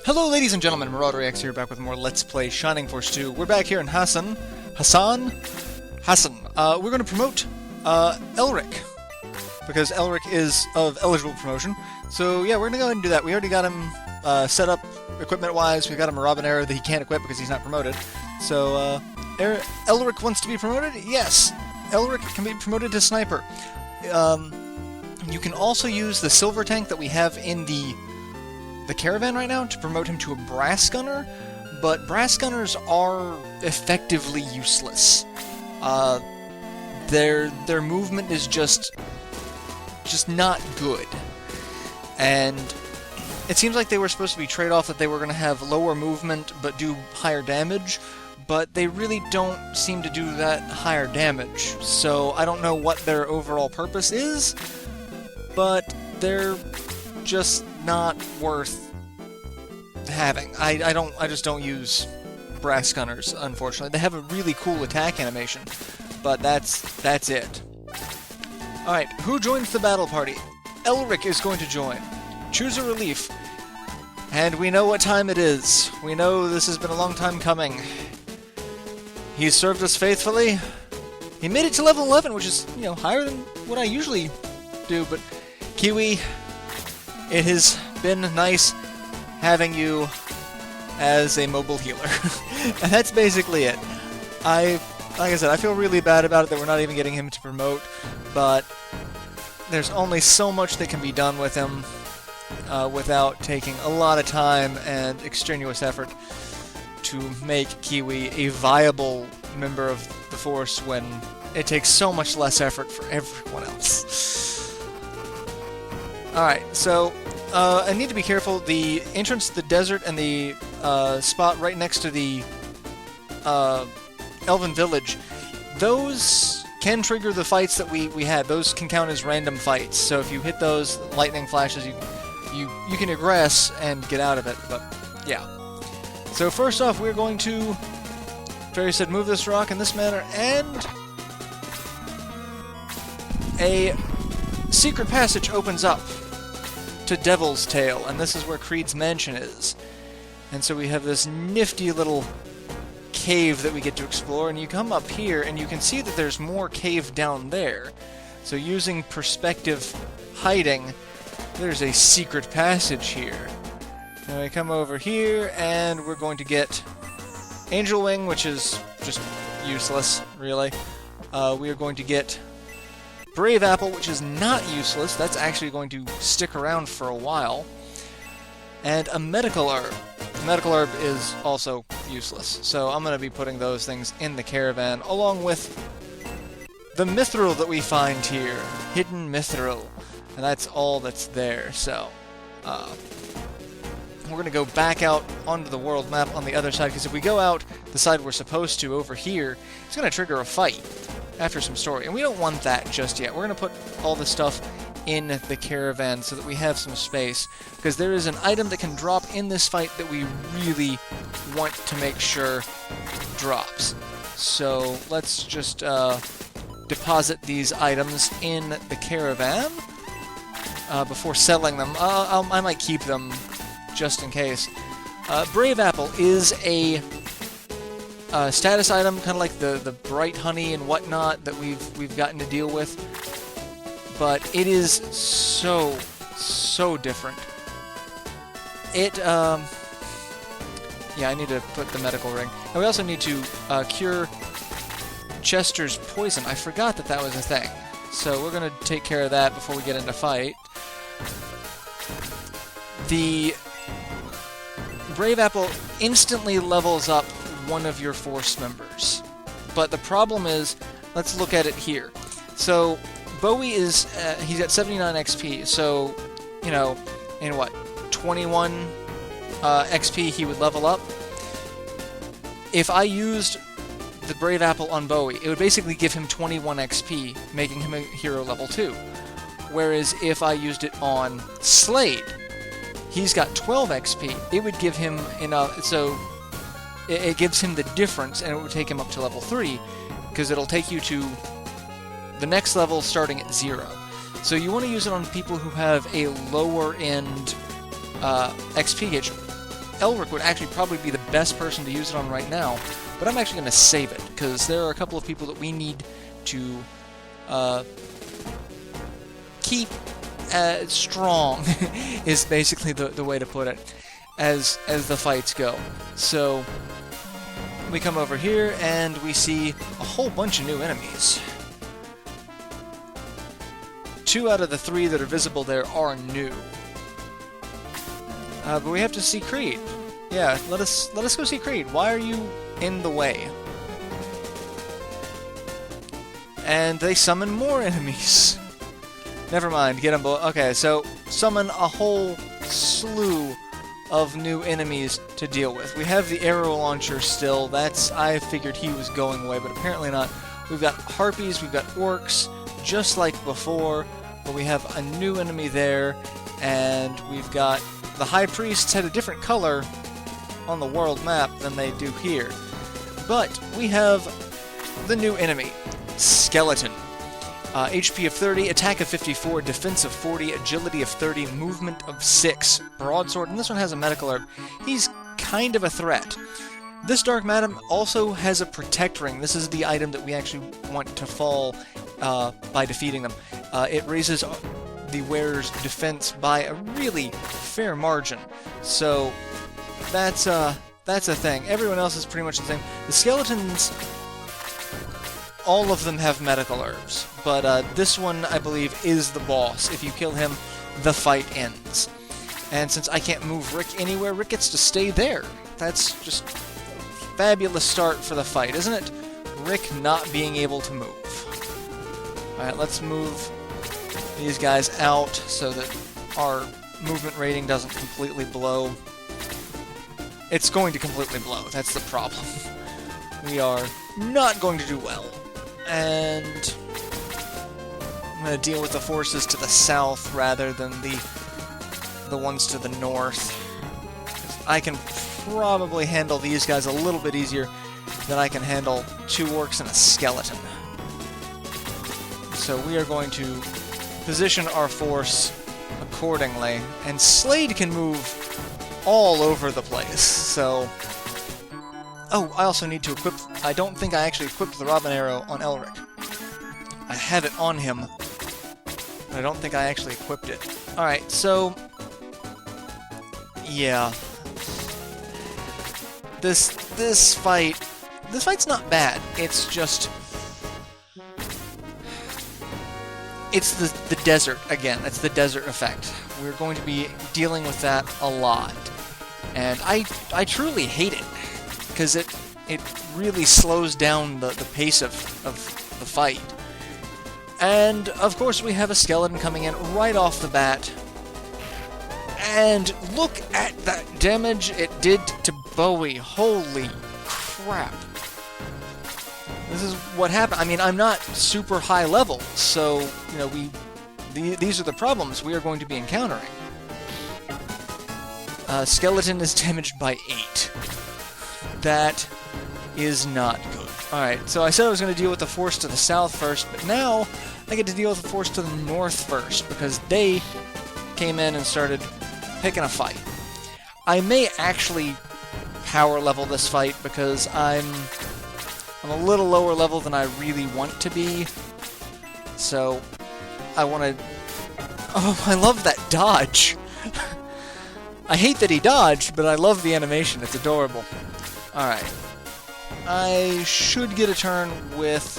Hello ladies and gentlemen, MarauderEX here, back with more Let's Play Shining Force 2. We're back here in Hassan. We're going to promote Elric, because Elric is of eligible promotion. So yeah, we're going to go ahead and do that. We already got him set up equipment-wise. We've got him a Robin arrow that he can't equip because he's not promoted. So Elric wants to be promoted? Yes! Elric can be promoted to Sniper. You can also use the silver tank that we have in the caravan right now to promote him to a brass gunner, but brass gunners are effectively useless. Their movement is just not good, and it seems like they were supposed to be trade-off, that they were going to have lower movement but do higher damage, but they really don't seem to do that higher damage, so I don't know what their overall purpose is, but they're just not worth having. I just don't use brass gunners, unfortunately. They have a really cool attack animation, but that's it. Alright, who joins the battle party? Elric is going to join. Choose a relief. And we know what time it is. We know this has been a long time coming. He's served us faithfully. He made it to level 11, which is, higher than what I usually do, but Kiwi, it has been nice having you as a mobile healer. And that's basically it. Like I said, I feel really bad about it that we're not even getting him to promote, but there's only so much that can be done with him without taking a lot of time and extraneous effort to make Kiwi a viable member of the Force when it takes so much less effort for everyone else. Alright, so I need to be careful. The entrance to the desert and the spot right next to the Elven Village, those can trigger the fights that we had. Those can count as random fights. So if you hit those lightning flashes, you can egress and get out of it. But yeah. So first off, we're going to, Fairy said, move this rock in this manner, and a secret passage opens up to Devil's Tail, and this is where Creed's mansion is. And so we have this nifty little cave that we get to explore, and you come up here and you can see that there's more cave down there. So using perspective hiding, there's a secret passage here. Now we come over here and we're going to get Angel Wing, which is just useless, really. We are going to get Brave Apple, which is not useless. That's actually going to stick around for a while. And a Medical Herb. The Medical Herb is also useless. So I'm going to be putting those things in the caravan, along with the Mithril that we find here. Hidden Mithril. And that's all that's there. So, we're going to go back out onto the world map on the other side, because if we go out the side we're supposed to over here, it's going to trigger a fight after some story, and we don't want that just yet. We're going to put all this stuff in the caravan so that we have some space, because there is an item that can drop in this fight that we really want to make sure drops. So let's just deposit these items in the caravan before selling them. I might keep them just in case. Brave Apple is a status item, kind of like the bright honey and whatnot that we've gotten to deal with, but it is so different. It yeah, I need to put the medical ring, and we also need to cure Chester's poison. I forgot that was a thing, so we're gonna take care of that before we get into fight. The Brave Apple instantly levels up one of your Force members. But the problem is, let's look at it here. So, Bowie is, he's at 79 XP, so, in what, 21 XP he would level up? If I used the Brave Apple on Bowie, it would basically give him 21 XP, making him a hero level 2. Whereas if I used it on Slade, he's got 12 XP. It would give him enough, so it gives him the difference, and it would take him up to level 3, because it'll take you to the next level starting at 0. So you want to use it on people who have a lower end XP gauge. Elric would actually probably be the best person to use it on right now, but I'm actually going to save it, because there are a couple of people that we need to keep strong, is basically the way to put it, as the fights go. So we come over here, and we see a whole bunch of new enemies. 2 out of the 3 that are visible there are new. But we have to see Creed. Yeah, let us go see Creed. Why are you in the way? And they summon more enemies. Never mind, get them both. Okay, so summon a whole slew of new enemies to deal with. We have the arrow launcher still. I figured he was going away, but apparently not. We've got harpies, we've got orcs, just like before, but we have a new enemy there, and we've got the high priests had a different color on the world map than they do here. But we have the new enemy, Skeleton. HP of 30, attack of 54, defense of 40, agility of 30, movement of 6, broadsword, and this one has a medical herb. He's kind of a threat. This Dark Madam also has a protect ring. This is the item that we actually want to fall by defeating them. It raises the wearer's defense by a really fair margin. So that's a thing. Everyone else is pretty much the same. The skeletons, all of them have medical herbs, but this one, I believe, is the boss. If you kill him, the fight ends. And since I can't move Rick anywhere, Rick gets to stay there. That's just a fabulous start for the fight, isn't it? Rick not being able to move. Alright, let's move these guys out so that our movement rating doesn't completely blow. It's going to completely blow, that's the problem. We are not going to do well. And I'm going to deal with the forces to the south rather than the ones to the north. I can probably handle these guys a little bit easier than I can handle 2 orcs and a skeleton. So we are going to position our force accordingly, and Slade can move all over the place, so... Oh, I also need to equip... I don't think I actually equipped the Robin Arrow on Elric. I have it on him, but I don't think I actually equipped it. Alright, so... yeah. This fight's not bad. It's just... it's the desert, again. It's the desert effect. We're going to be dealing with that a lot. And I truly hate it, because it really slows down the pace of the fight. And, of course, we have a skeleton coming in right off the bat. And look at that damage it did to Bowie. Holy crap. This is what happened. I mean, I'm not super high level, so, you know, these are the problems we are going to be encountering. Skeleton is damaged by 8. That is not good. Alright, so I said I was going to deal with the force to the south first, but now I get to deal with the force to the north first, because they came in and started picking a fight. I may actually power level this fight, because I'm a little lower level than I really want to be, so I want to... Oh, I love that dodge! I hate that he dodged, but I love the animation. It's adorable. Alright. I should get a turn with...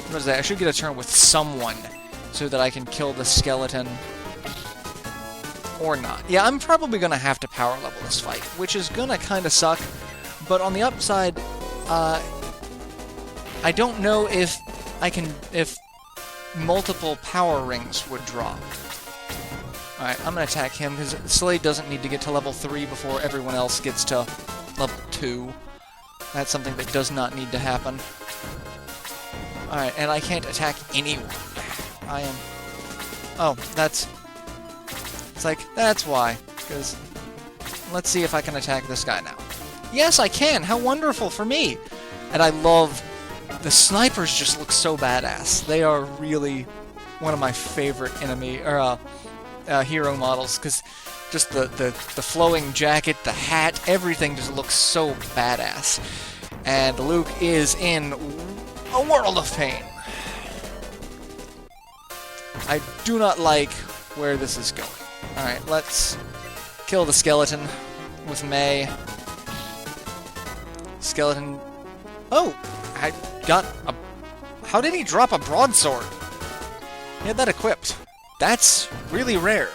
what is that? I should get a turn with someone so that I can kill the skeleton. Or not. Yeah, I'm probably going to have to power level this fight, which is going to kind of suck. But on the upside, I don't know if multiple power rings would drop. Alright, I'm going to attack him, because Slade doesn't need to get to level 3 before everyone else gets to level 2. That's something that does not need to happen. Alright, and I can't attack anyone. I am... oh, that's... it's like, that's why. Because... let's see if I can attack this guy now. Yes, I can! How wonderful for me! And I love... the snipers just look so badass. They are really, one of my favorite enemy or hero models, because just the flowing jacket, the hat, everything just looks so badass. And Luke is in a world of pain. I do not like where this is going. Alright, let's kill the skeleton with May. Skeleton... Oh! I got a... How did he drop a broadsword? He had that equipped. That's really rare.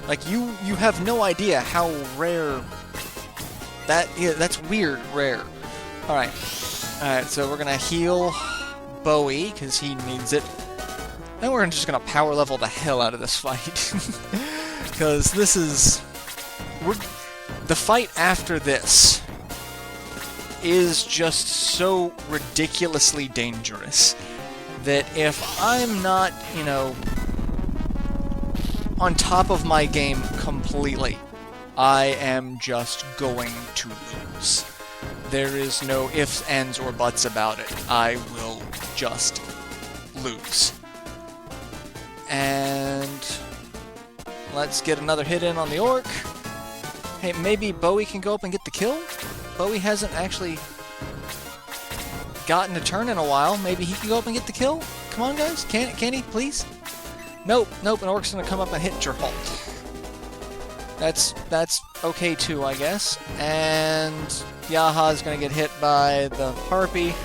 Like, you have no idea how rare... That's weird rare. Alright. Alright, so we're gonna heal Bowie, because he needs it. And we're just gonna power level the hell out of this fight. Because this is... The fight after this is just so ridiculously dangerous that if I'm not, you know, on top of my game completely, I am just going to lose. There is no ifs, ands, or buts about it. I will just lose. And let's get another hit in on the orc. Hey, maybe Bowie can go up and get the kill? Bowie hasn't actually gotten a turn in a while. Maybe he can go up and get the kill? Come on, guys. Can he, please? Nope, an orc's gonna come up and hit your halt. That's okay too, I guess. And Yaha's gonna get hit by the harpy.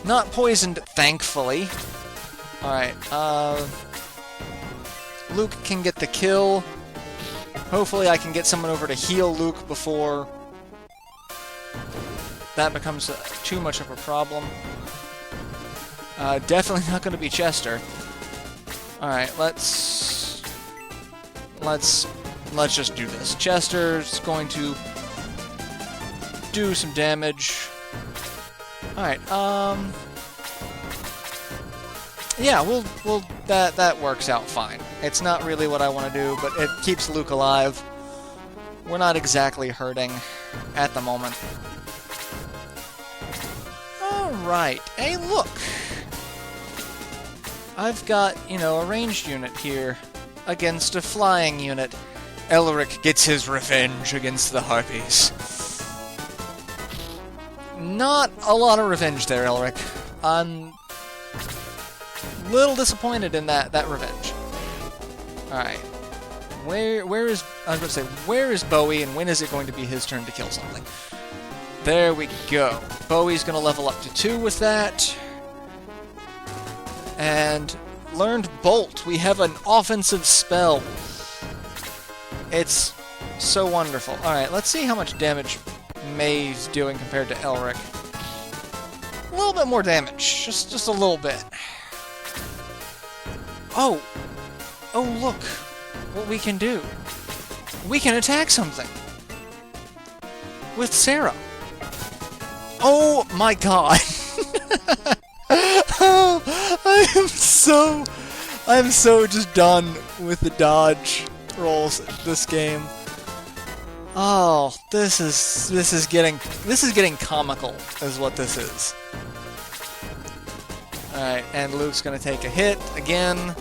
Not poisoned, thankfully. Alright, Luke can get the kill. Hopefully I can get someone over to heal Luke before that becomes too much of a problem. Definitely not going to be Chester. Alright, let's just do this. Chester's going to do some damage. Alright, yeah, that works out fine. It's not really what I want to do, but it keeps Luke alive. We're not exactly hurting at the moment. Alright, hey look! I've got, you know, a ranged unit here against a flying unit. Elric gets his revenge against the Harpies. Not a lot of revenge there, Elric. I'm a little disappointed in that revenge. Alright. Where is... I was going to say, where is Bowie, and when is it going to be his turn to kill something? There we go. Bowie's going to level up to 2 with that. And learned Bolt. We have an offensive spell. It's so wonderful. Alright, let's see how much damage May's doing compared to Elric. A little bit more damage. Just a little bit. Oh! Oh, look! What we can do. We can attack something! With Sarah. Oh my god! Oh, I'm so just done with the dodge rolls this game. Oh, this is getting comical, is what this is. Alright, and Luke's gonna take a hit again.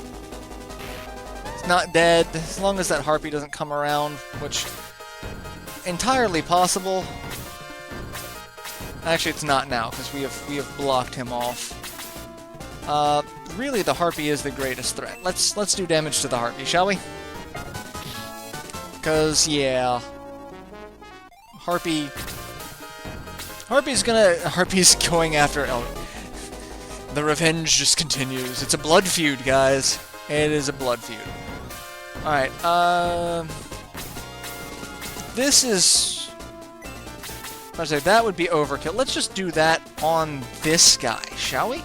He's not dead, as long as that harpy doesn't come around, which entirely possible. Actually, it's not now, because we have blocked him off. Really, the harpy is the greatest threat. Let's do damage to the harpy, shall we? Because, yeah. Harpy's going after Elric. The revenge just continues. It's a blood feud, guys. It is a blood feud. Alright, this is... I was say that would be overkill. Let's just do that on this guy, shall we?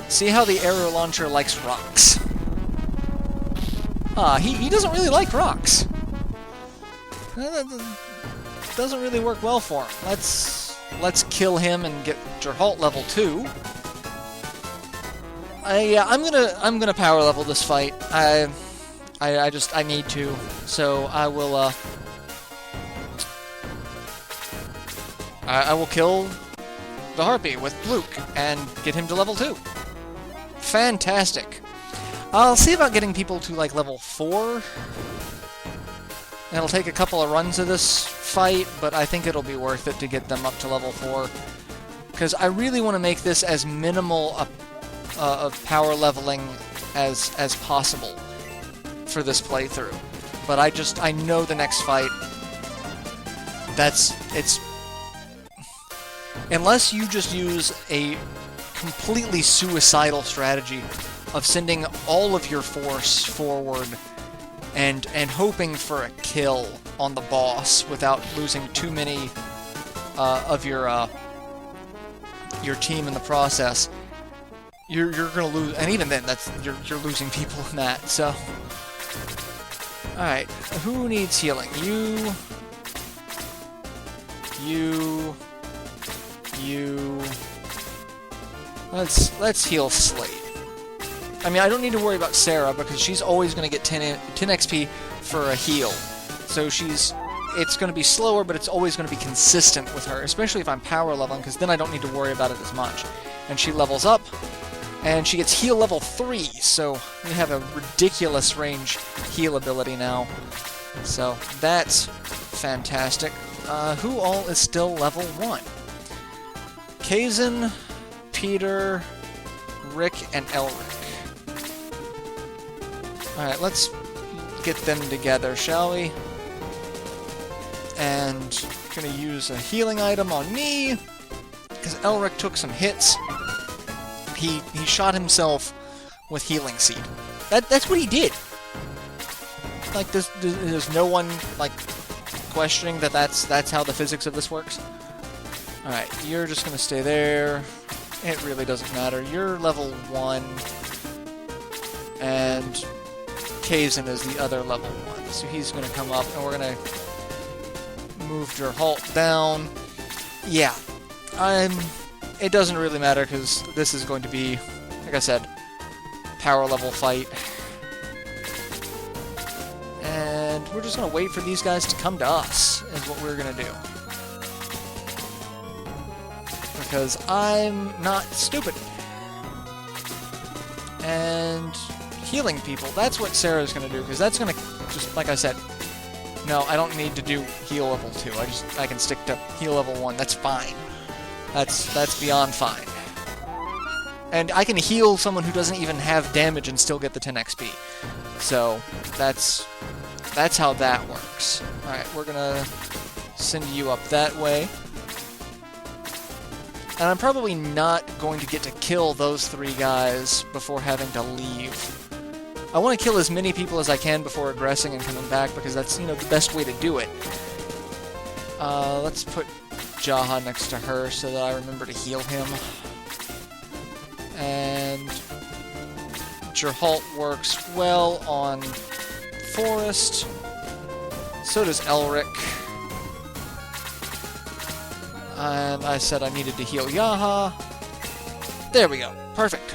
See how the arrow launcher likes rocks. He doesn't really like rocks. That doesn't really work well for him. Let's kill him and get Geralt level 2. Yeah, I'm gonna power level this fight. I need to. So I will I will kill the harpy with Luke and get him to level 2. fantastic. I'll see about getting people to, like, level 4. It'll take a couple of runs of this fight, but I think it'll be worth it to get them up to level 4. Because I really want to make this as minimal of power leveling as possible for this playthrough. But I know the next fight, it's... Unless you just use a completely suicidal strategy of sending all of your force forward and hoping for a kill on the boss without losing too many of your team in the process, you're gonna lose. And even then, you're losing people in that. So, all right, who needs healing? You. Let's heal Slade. I mean, I don't need to worry about Sarah because she's always going to get 10 XP for a heal. So it's going to be slower, but it's always going to be consistent with her, especially if I'm power leveling, because then I don't need to worry about it as much. And she levels up, and she gets heal level 3, so we have a ridiculous range heal ability now. So that's fantastic. Who all is still level 1? Kazan, Peter, Rick, and Elric. Alright, let's get them together, shall we? And gonna use a healing item on me, because Elric took some hits. He shot himself with Healing Seed. That's what he did. Like, there's no one, like, questioning that's how the physics of this works. Alright, you're just gonna stay there. It really doesn't matter. You're level 1. And Kazan is the other level 1. So he's gonna come up, and we're gonna move Gerhalt down. Yeah. It doesn't really matter, because this is going to be, like I said, power level fight. And we're just gonna wait for these guys to come to us, is what we're gonna do. Because I'm not stupid. And healing people, that's what Sarah's gonna do, because that's gonna, just like I said, no, I don't need to do heal level 2, I can stick to heal level 1, that's fine. That's beyond fine. And I can heal someone who doesn't even have damage and still get the 10 XP. So, that's how that works. Alright, we're gonna send you up that way. And I'm probably not going to get to kill those 3 guys before having to leave. I want to kill as many people as I can before aggressing and coming back, because that's, the best way to do it. Let's put Jaha next to her so that I remember to heal him. And Gerhalt works well on Forest. So does Elric. And I said I needed to heal Jaha. There we go. Perfect.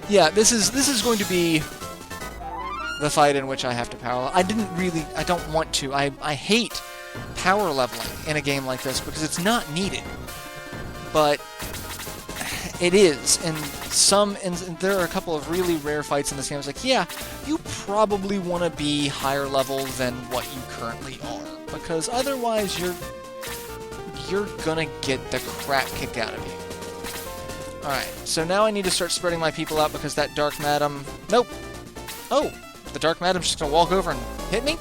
Yeah, this is going to be the fight in which I have to power level. I don't want to. I hate power leveling in a game like this because it's not needed. But it is, and there are a couple of really rare fights in this game. It's like, yeah, you probably want to be higher level than what you currently are, because otherwise you're gonna get the crap kicked out of you. Alright, so now I need to start spreading my people out because that Dark Madam... Nope! Oh! The Dark Madam's just gonna walk over and hit me?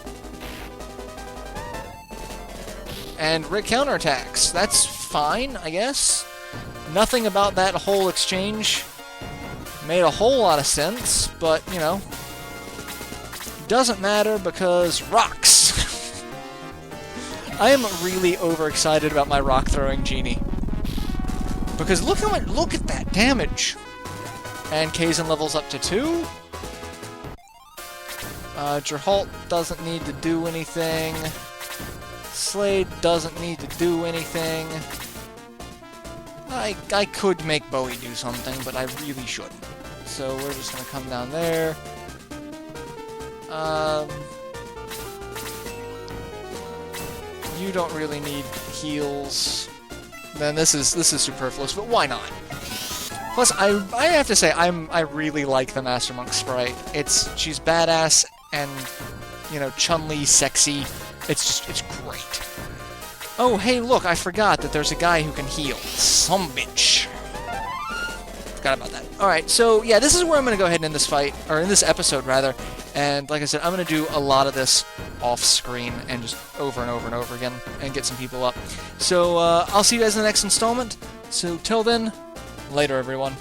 And Rick counterattacks. That's fine, I guess. Nothing about that whole exchange made a whole lot of sense, but, doesn't matter because rocks! I am really overexcited about my rock-throwing genie. Because look at that damage! And Kazan levels up to 2. Gerhalt doesn't need to do anything. Slade doesn't need to do anything. I could make Bowie do something, but I really shouldn't. So we're just gonna come down there. You don't really need heals. Then this is superfluous, but why not? Plus, I have to say, I really like the Master Monk sprite. She's badass and, you know, Chun-Li sexy. It's great. Oh, hey, look, I forgot that there's a guy who can heal. Some bitch. Forgot about that. Alright, so, yeah, this is where I'm going to go ahead and end this fight, or in this episode, rather. And, like I said, I'm going to do a lot of this off-screen and just over and over and over again and get some people up. So, I'll see you guys in the next installment. So, till then, later, everyone.